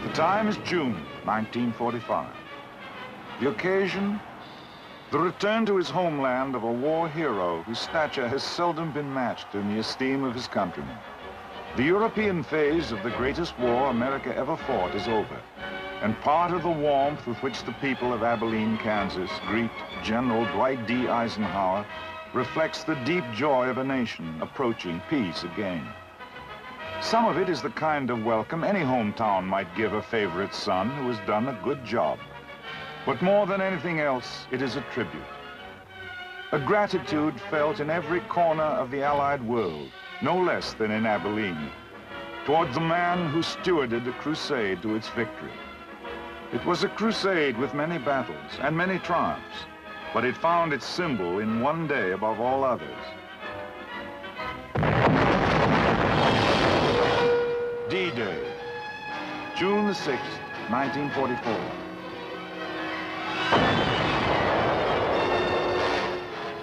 The time is June 1945. The occasion, the return to his homeland of a war hero whose stature has seldom been matched in the esteem of his countrymen. The European phase of the greatest war America ever fought is over, and part of the warmth with which the people of Abilene, Kansas greet General Dwight D. Eisenhower reflects the deep joy of a nation approaching peace again. Some of it is the kind of welcome any hometown might give a favorite son who has done a good job. But more than anything else, it is a tribute. A gratitude felt in every corner of the Allied world, no less than in Abilene, towards the man who stewarded a crusade to its victory. It was a crusade with many battles and many triumphs, but it found its symbol in one day above all others. D-Day, June the 6th, 1944.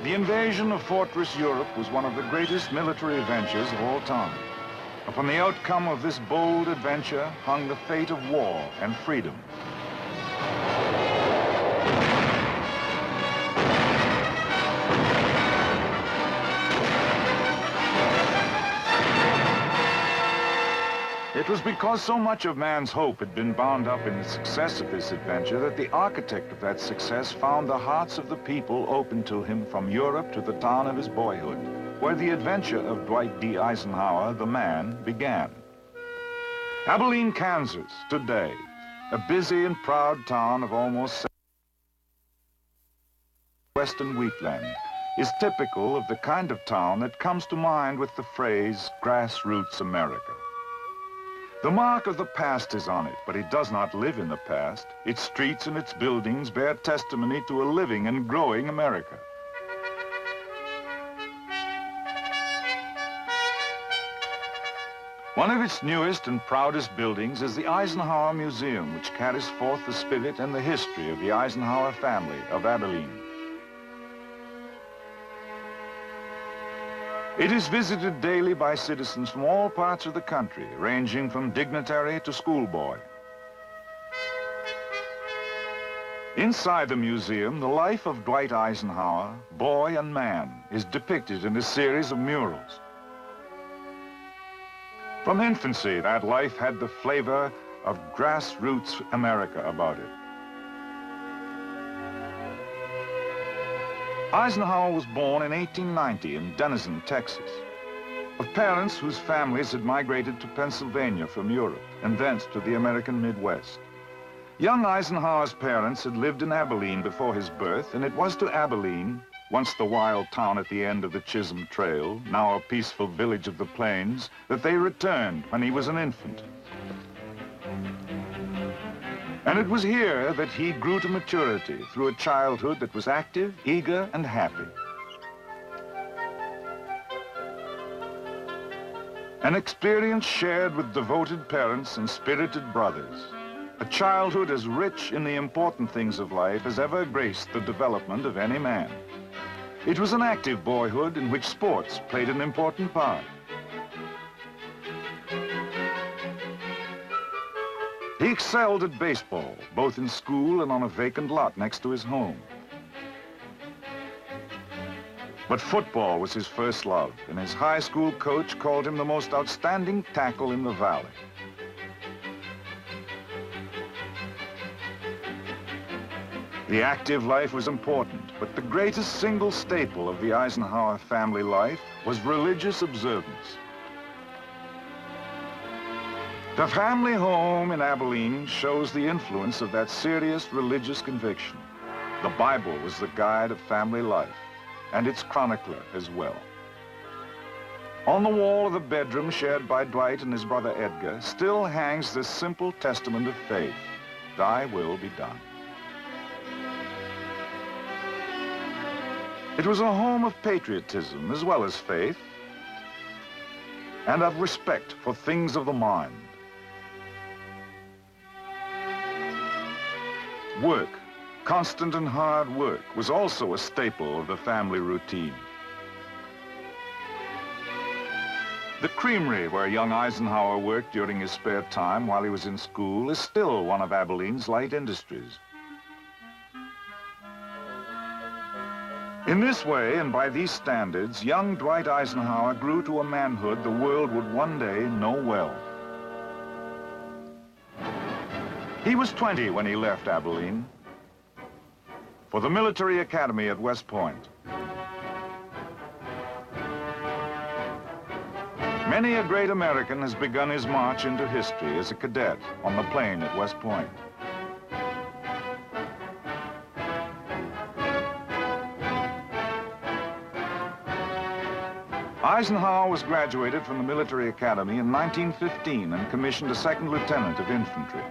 The invasion of Fortress Europe was one of the greatest military adventures of all time. Upon the outcome of this bold adventure hung the fate of war and freedom. It was because so much of man's hope had been bound up in the success of this adventure that the architect of that success found the hearts of the people open to him from Europe to the town of his boyhood, where the adventure of Dwight D. Eisenhower, the man, began. Abilene, Kansas, today, a busy and proud town of almost western wheatland, is typical of the kind of town that comes to mind with the phrase, grassroots America. The mark of the past is on it, but it does not live in the past. Its streets and its buildings bear testimony to a living and growing America. One of its newest and proudest buildings is the Eisenhower Museum, which carries forth the spirit and the history of the Eisenhower family of Abilene. It is visited daily by citizens from all parts of the country, ranging from dignitary to schoolboy. Inside the museum, the life of Dwight Eisenhower, boy and man, is depicted in a series of murals. From infancy, that life had the flavor of grassroots America about it. Eisenhower was born in 1890 in Denison, Texas, of parents whose families had migrated to Pennsylvania from Europe and thence to the American Midwest. Young Eisenhower's parents had lived in Abilene before his birth, and it was to Abilene, once the wild town at the end of the Chisholm Trail, now a peaceful village of the plains, that they returned when he was an infant. And it was here that he grew to maturity through a childhood that was active, eager, and happy. An experience shared with devoted parents and spirited brothers. A childhood as rich in the important things of life as ever graced the development of any man. It was an active boyhood in which sports played an important part. He excelled at baseball, both in school and on a vacant lot next to his home. But football was his first love, and his high school coach called him the most outstanding tackle in the valley. The active life was important, but the greatest single staple of the Eisenhower family life was religious observance. The family home in Abilene shows the influence of that serious religious conviction. The Bible was the guide of family life, and its chronicler as well. On the wall of the bedroom shared by Dwight and his brother Edgar still hangs this simple testament of faith, "Thy will be done." It was a home of patriotism as well as faith, and of respect for things of the mind. Work, constant and hard work, was also a staple of the family routine. The creamery where young Eisenhower worked during his spare time while he was in school is still one of Abilene's light industries. In this way, and by these standards, young Dwight Eisenhower grew to a manhood the world would one day know well. He was 20 when he left Abilene for the military academy at West Point. Many a great American has begun his march into history as a cadet on the plane at West Point. Eisenhower was graduated from the military academy in 1915 and commissioned a second lieutenant of infantry.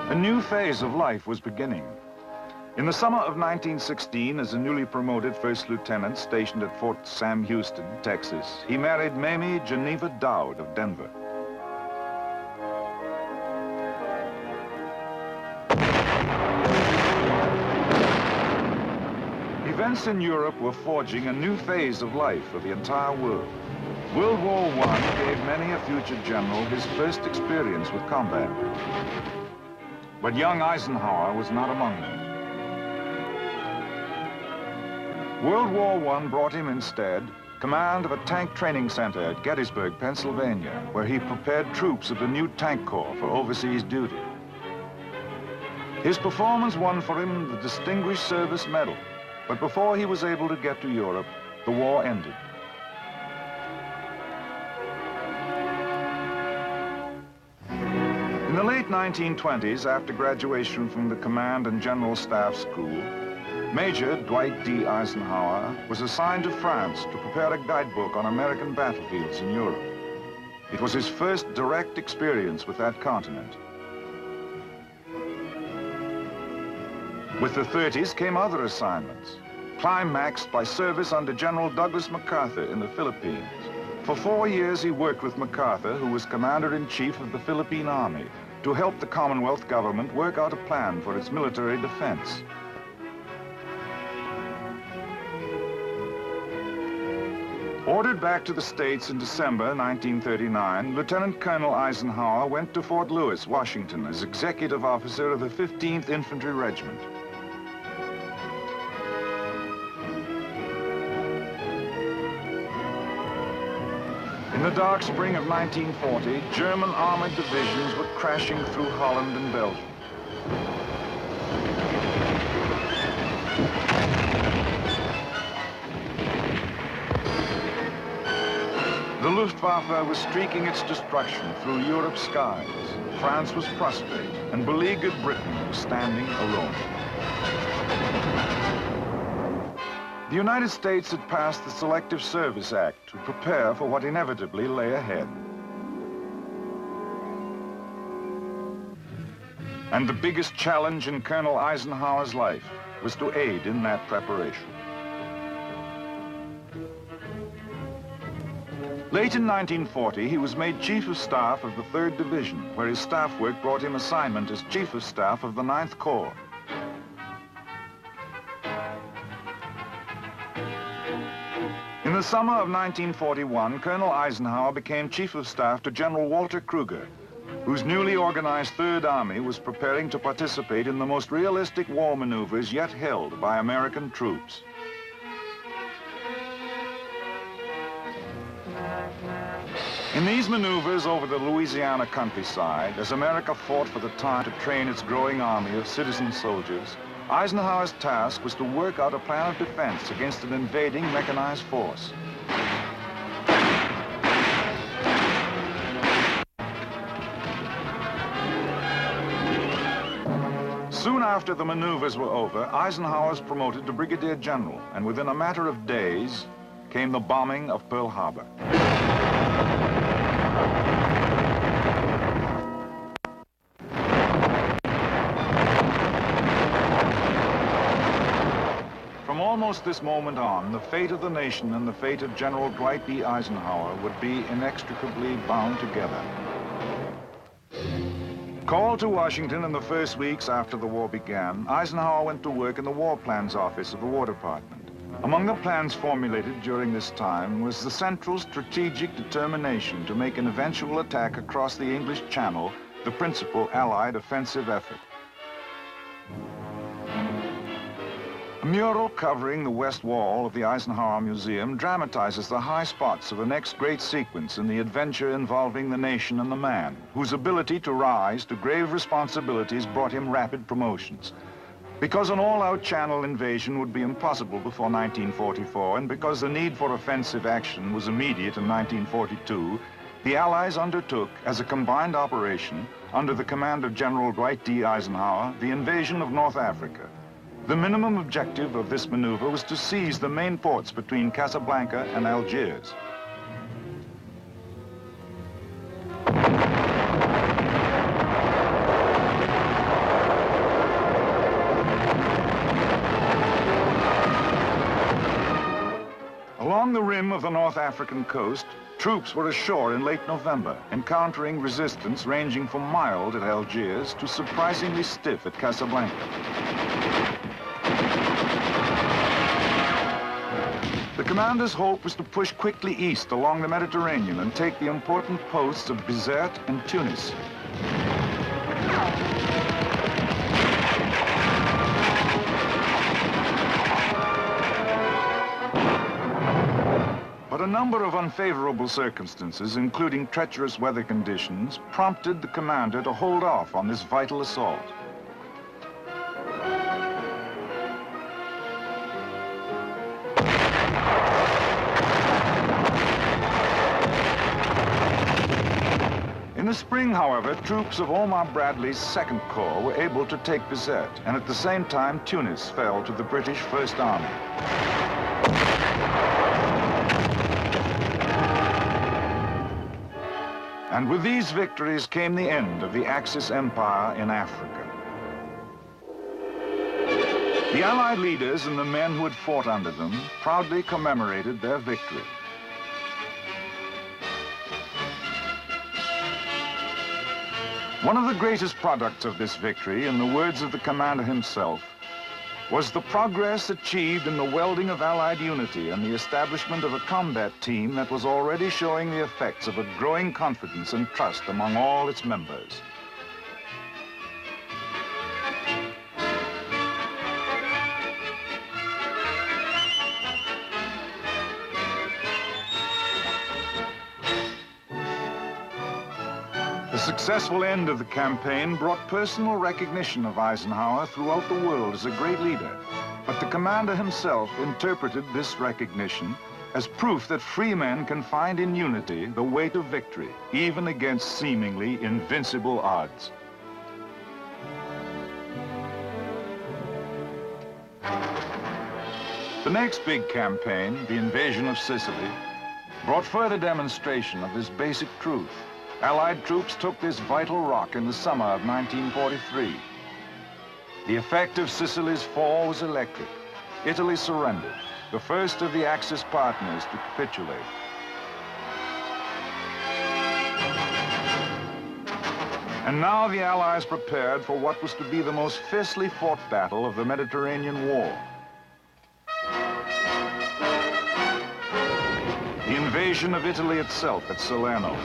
A new phase of life was beginning. In the summer of 1916, as a newly promoted first lieutenant stationed at Fort Sam Houston, Texas, he married Mamie Geneva Dowd of Denver. Events in Europe were forging a new phase of life for the entire world. World War I gave many a future general his first experience with combat. But young Eisenhower was not among them. World War I brought him instead command of a tank training center at Gettysburg, Pennsylvania, where he prepared troops of the new tank corps for overseas duty. His performance won for him the Distinguished Service Medal, but before he was able to get to Europe, the war ended. In the late 1920s, after graduation from the Command and General Staff School, Major Dwight D. Eisenhower was assigned to France to prepare a guidebook on American battlefields in Europe. It was his first direct experience with that continent. With the 30s came other assignments, climaxed by service under General Douglas MacArthur in the Philippines. For 4 years he worked with MacArthur, who was Commander-in-Chief of the Philippine Army, to help the Commonwealth government work out a plan for its military defense. Ordered back to the States in December 1939, Lieutenant Colonel Eisenhower went to Fort Lewis, Washington, as executive officer of the 15th Infantry Regiment. In the dark spring of 1940, German armored divisions were crashing through Holland and Belgium. The Luftwaffe was streaking its destruction through Europe's skies. France was prostrate, and beleaguered Britain was standing alone. The United States had passed the Selective Service Act to prepare for what inevitably lay ahead. And the biggest challenge in Colonel Eisenhower's life was to aid in that preparation. Late in 1940, he was made Chief of Staff of the 3rd Division, where his staff work brought him assignment as Chief of Staff of the 9th Corps. In the summer of 1941, Colonel Eisenhower became Chief of Staff to General Walter Kruger, whose newly organized 3rd Army was preparing to participate in the most realistic war maneuvers yet held by American troops. In these maneuvers over the Louisiana countryside, as America fought for the time to train its growing army of citizen soldiers, Eisenhower's task was to work out a plan of defense against an invading mechanized force. Soon after the maneuvers were over, Eisenhower was promoted to Brigadier General, and within a matter of days came the bombing of Pearl Harbor. From almost this moment on, the fate of the nation and the fate of General Dwight D. Eisenhower would be inextricably bound together. Called to Washington in the first weeks after the war began, Eisenhower went to work in the War Plans Office of the War Department. Among the plans formulated during this time was the central strategic determination to make an eventual attack across the English Channel the principal Allied offensive effort. A mural covering the west wall of the Eisenhower Museum dramatizes the high spots of the next great sequence in the adventure involving the nation and the man, whose ability to rise to grave responsibilities brought him rapid promotions. Because an all-out Channel invasion would be impossible before 1944, and because the need for offensive action was immediate in 1942, the Allies undertook, as a combined operation, under the command of General Dwight D. Eisenhower, the invasion of North Africa. The minimum objective of this maneuver was to seize the main ports between Casablanca and Algiers. Along the rim of the North African coast, troops were ashore in late November, encountering resistance ranging from mild at Algiers to surprisingly stiff at Casablanca. The commander's hope was to push quickly east along the Mediterranean and take the important posts of Bizerte and Tunis. But a number of unfavorable circumstances, including treacherous weather conditions, prompted the commander to hold off on this vital assault. In the spring, however, troops of Omar Bradley's 2nd Corps were able to take Bizerte, and at the same time, Tunis fell to the British First Army. And with these victories came the end of the Axis Empire in Africa. The Allied leaders and the men who had fought under them proudly commemorated their victory. One of the greatest products of this victory, in the words of the commander himself, was the progress achieved in the welding of Allied unity and the establishment of a combat team that was already showing the effects of a growing confidence and trust among all its members. The successful end of the campaign brought personal recognition of Eisenhower throughout the world as a great leader. But the commander himself interpreted this recognition as proof that free men can find in unity the way to victory, even against seemingly invincible odds. The next big campaign, the invasion of Sicily, brought further demonstration of this basic truth. Allied troops took this vital rock in the summer of 1943. The effect of Sicily's fall was electric. Italy surrendered, the first of the Axis partners to capitulate. And now the Allies prepared for what was to be the most fiercely fought battle of the Mediterranean War. The invasion of Italy itself at Salerno.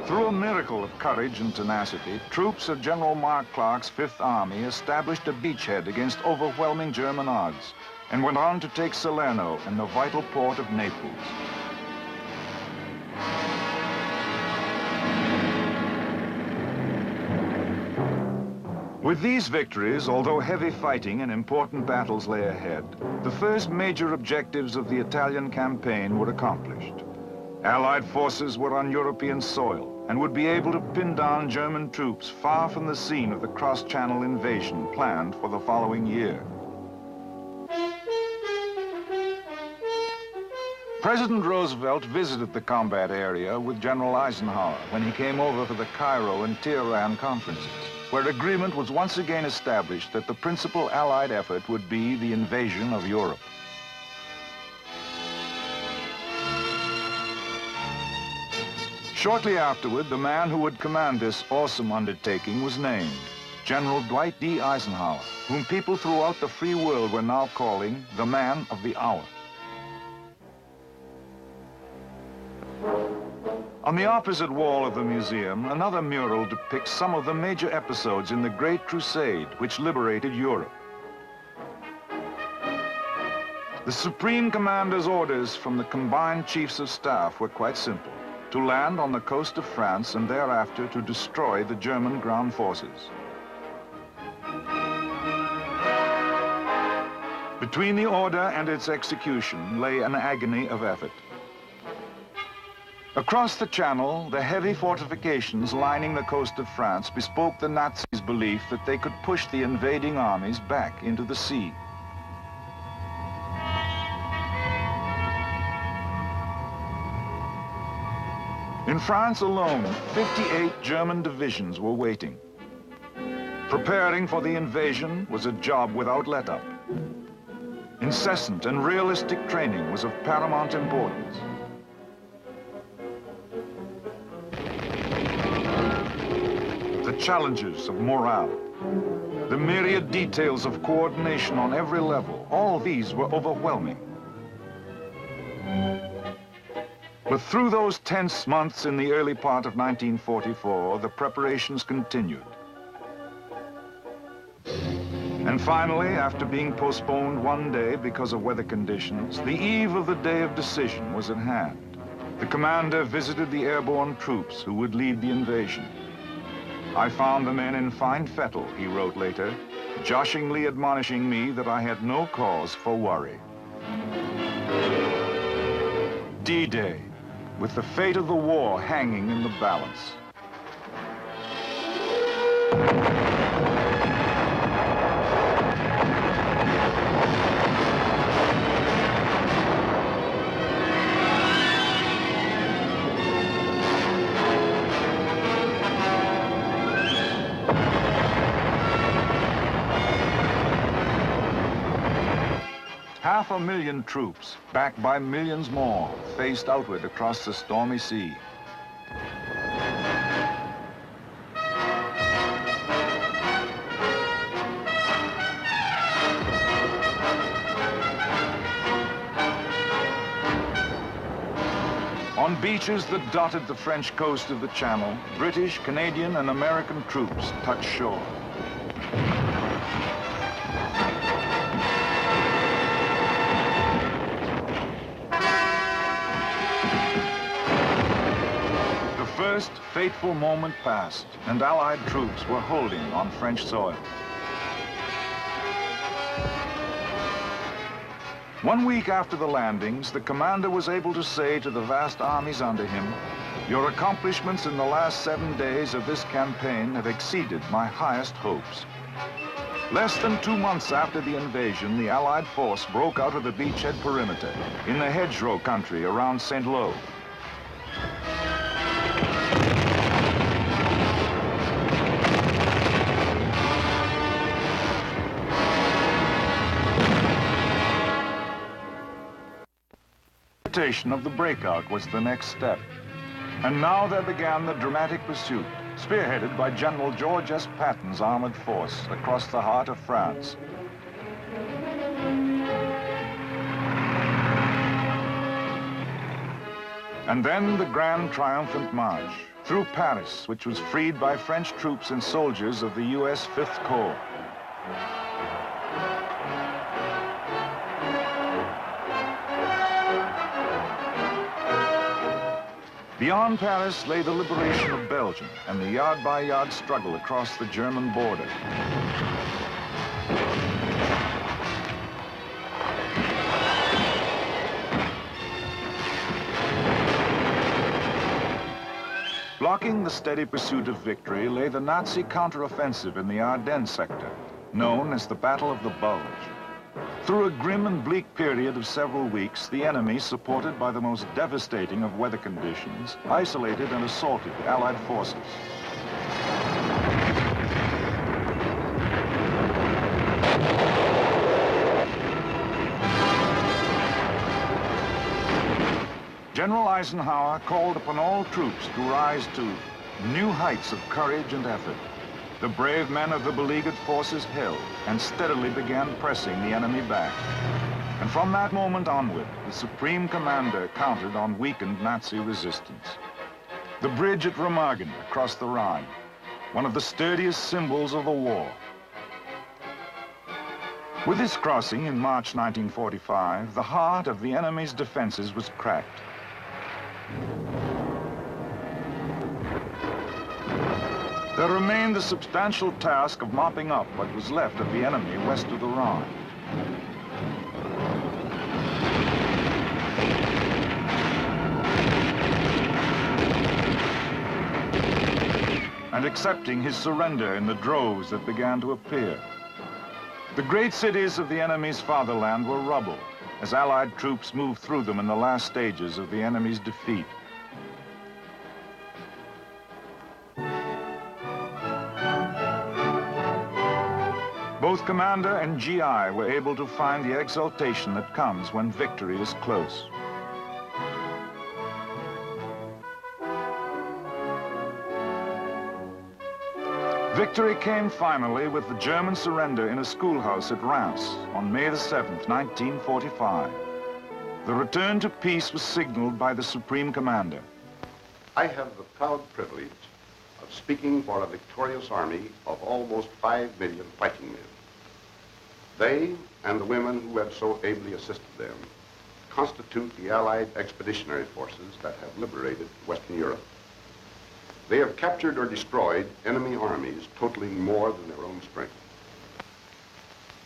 Through a miracle of courage and tenacity, troops of General Mark Clark's 5th Army established a beachhead against overwhelming German odds and went on to take Salerno and the vital port of Naples. With these victories, although heavy fighting and important battles lay ahead, the first major objectives of the Italian campaign were accomplished. Allied forces were on European soil and would be able to pin down German troops far from the scene of the cross-channel invasion planned for the following year. President Roosevelt visited the combat area with General Eisenhower when he came over for the Cairo and Tehran conferences, where agreement was once again established that the principal Allied effort would be the invasion of Europe. Shortly afterward, the man who would command this awesome undertaking was named General Dwight D. Eisenhower, whom people throughout the free world were now calling the man of the hour. On the opposite wall of the museum, another mural depicts some of the major episodes in the Great Crusade, which liberated Europe. The Supreme Commander's orders from the combined chiefs of staff were quite simple: to land on the coast of France and thereafter to destroy the German ground forces. Between the order and its execution lay an agony of effort. Across the Channel, the heavy fortifications lining the coast of France bespoke the Nazis' belief that they could push the invading armies back into the sea. In France alone, 58 German divisions were waiting. Preparing for the invasion was a job without let-up. Incessant and realistic training was of paramount importance. The challenges of morale, the myriad details of coordination on every level, all these were overwhelming. But through those tense months in the early part of 1944, the preparations continued. And finally, after being postponed one day because of weather conditions, the eve of the day of decision was at hand. The commander visited the airborne troops who would lead the invasion. "I found the men in fine fettle," he wrote later, joshingly admonishing me that I had no cause for worry. D-Day, with the fate of the war hanging in the balance. Half a million troops, backed by millions more, faced outward across the stormy sea. On beaches that dotted the French coast of the Channel, British, Canadian, and American troops touched shore. The first fateful moment passed, and Allied troops were holding on French soil. 1 week after the landings, the commander was able to say to the vast armies under him, "Your accomplishments in the last 7 days of this campaign have exceeded my highest hopes." Less than 2 months after the invasion, the Allied force broke out of the beachhead perimeter in the hedgerow country around St. Lo. Of the breakout was the next step. And now there began the dramatic pursuit, spearheaded by General George S. Patton's armored force across the heart of France. And then the grand triumphant march through Paris, which was freed by French troops and soldiers of the U.S. Fifth Corps. Beyond Paris lay the liberation of Belgium and the yard-by-yard struggle across the German border. Blocking the steady pursuit of victory lay the Nazi counteroffensive in the Ardennes sector, known as the Battle of the Bulge. Through a grim and bleak period of several weeks, the enemy, supported by the most devastating of weather conditions, isolated and assaulted Allied forces. General Eisenhower called upon all troops to rise to new heights of courage and effort. The brave men of the beleaguered forces held and steadily began pressing the enemy back. And from that moment onward, the Supreme Commander counted on weakened Nazi resistance. The bridge at Remagen across the Rhine, one of the sturdiest symbols of the war. With this crossing in March 1945, the heart of the enemy's defenses was cracked. There remained the substantial task of mopping up what was left of the enemy west of the Rhine. And accepting his surrender in the droves that began to appear. The great cities of the enemy's fatherland were rubble as Allied troops moved through them in the last stages of the enemy's defeat. Both Commander and GI were able to find the exultation that comes when victory is close. Victory came finally with the German surrender in a schoolhouse at Reims on May the 7th, 1945. The return to peace was signaled by the Supreme Commander. I have the proud privilege of speaking for a victorious army of almost 5 million fighting men. They and the women who have so ably assisted them constitute the Allied expeditionary forces that have liberated Western Europe. They have captured or destroyed enemy armies totaling more than their own strength.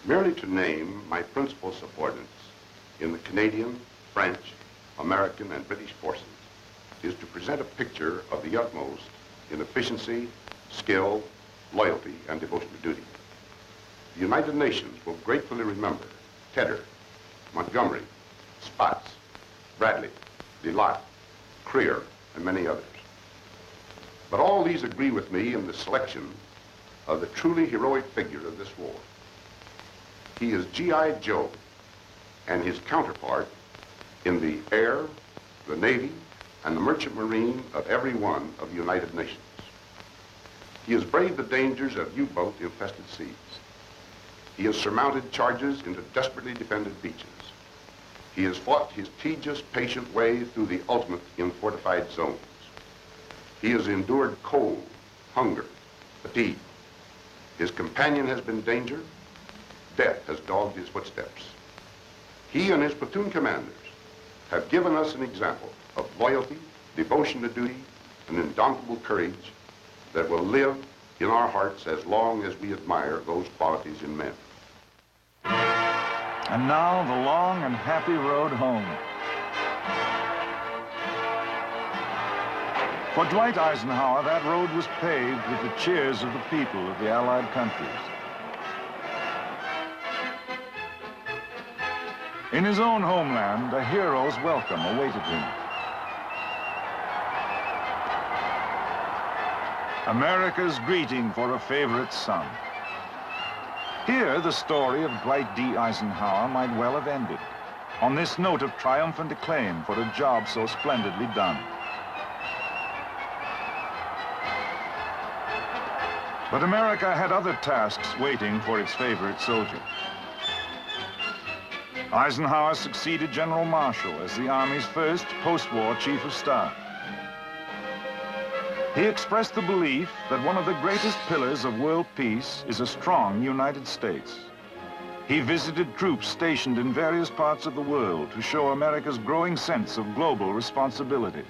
Merely to name my principal subordinates in the Canadian, French, American, and British forces is to present a picture of the utmost in efficiency, skill, loyalty, and devotion to duty. The United Nations will gratefully remember Tedder, Montgomery, Spaatz, Bradley, Delott, Creer, and many others. But all these agree with me in the selection of the truly heroic figure of this war. He is G.I. Joe and his counterpart in the air, the Navy, and the merchant marine of every one of the United Nations. He has braved the dangers of U-boat infested seas. He has surmounted charges into desperately defended beaches. He has fought his tedious, patient way through the ultimate in fortified zones. He has endured cold, hunger, fatigue. His companion has been danger. Death has dogged his footsteps. He and his platoon commanders have given us an example of loyalty, devotion to duty, and indomitable courage that will live in our hearts as long as we admire those qualities in men. And now the long and happy road home. For Dwight Eisenhower, that road was paved with the cheers of the people of the Allied countries. In his own homeland, a hero's welcome awaited him. America's greeting for a favorite son. Here, the story of Dwight D. Eisenhower might well have ended, on this note of triumphant acclaim for a job so splendidly done. But America had other tasks waiting for its favorite soldier. Eisenhower succeeded General Marshall as the Army's first post-war Chief of Staff. He expressed the belief that one of the greatest pillars of world peace is a strong United States. He visited troops stationed in various parts of the world to show America's growing sense of global responsibility.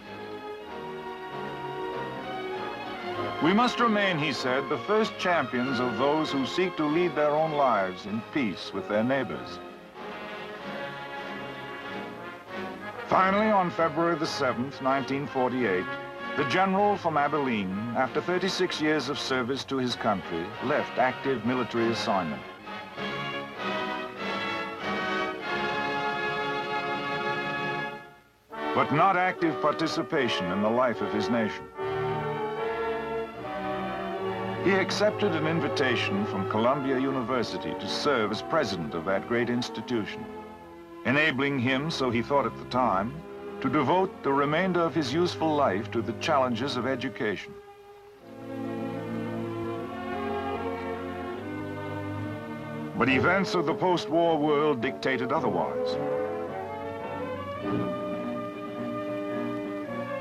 We must remain, he said, the first champions of those who seek to lead their own lives in peace with their neighbors. Finally, on February the 7th, 1948, the general from Abilene, after 36 years of service to his country, left active military assignment. but not active participation in the life of his nation. He accepted an invitation from Columbia University to serve as president of that great institution, enabling him, so he thought at the time, to devote the remainder of his useful life to the challenges of education. But events of the post-war world dictated otherwise.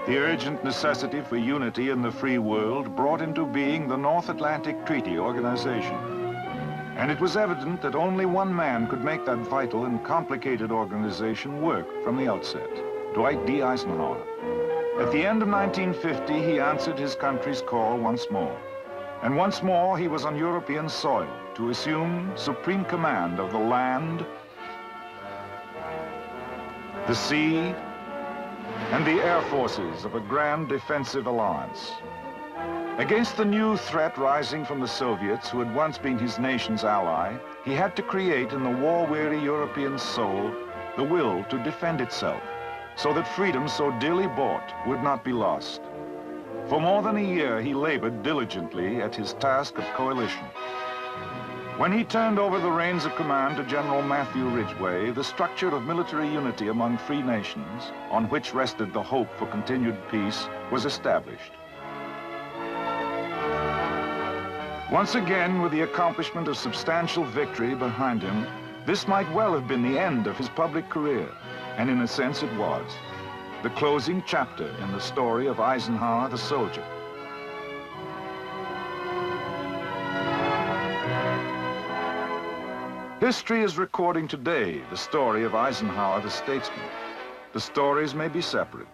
The urgent necessity for unity in the free world brought into being the North Atlantic Treaty Organization. And it was evident that only one man could make that vital and complicated organization work from the outset, Dwight D. Eisenhower. At the end of 1950, he answered his country's call once more. And once more, he was on European soil to assume supreme command of the land, the sea, and the air forces of a grand defensive alliance. Against the new threat rising from the Soviets, who had once been his nation's ally, he had to create in the war-weary European soul the will to defend itself, so that freedom so dearly bought would not be lost. For more than a year, he labored diligently at his task of coalition. When he turned over the reins of command to General Matthew Ridgway, the structure of military unity among free nations, on which rested the hope for continued peace, was established. Once again, with the accomplishment of substantial victory behind him, this might well have been the end of his public career, and in a sense it was. The closing chapter in the story of Eisenhower the soldier. History is recording today the story of Eisenhower the statesman. The stories may be separate,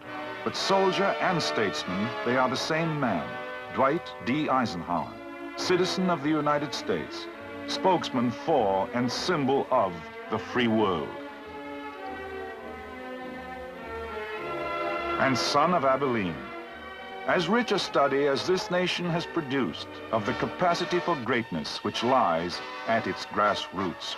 but soldier and statesman, they are the same man, Dwight D. Eisenhower, citizen of the United States, spokesman for and symbol of the free world, and son of Abilene. As rich a study as this nation has produced of the capacity for greatness which lies at its grassroots.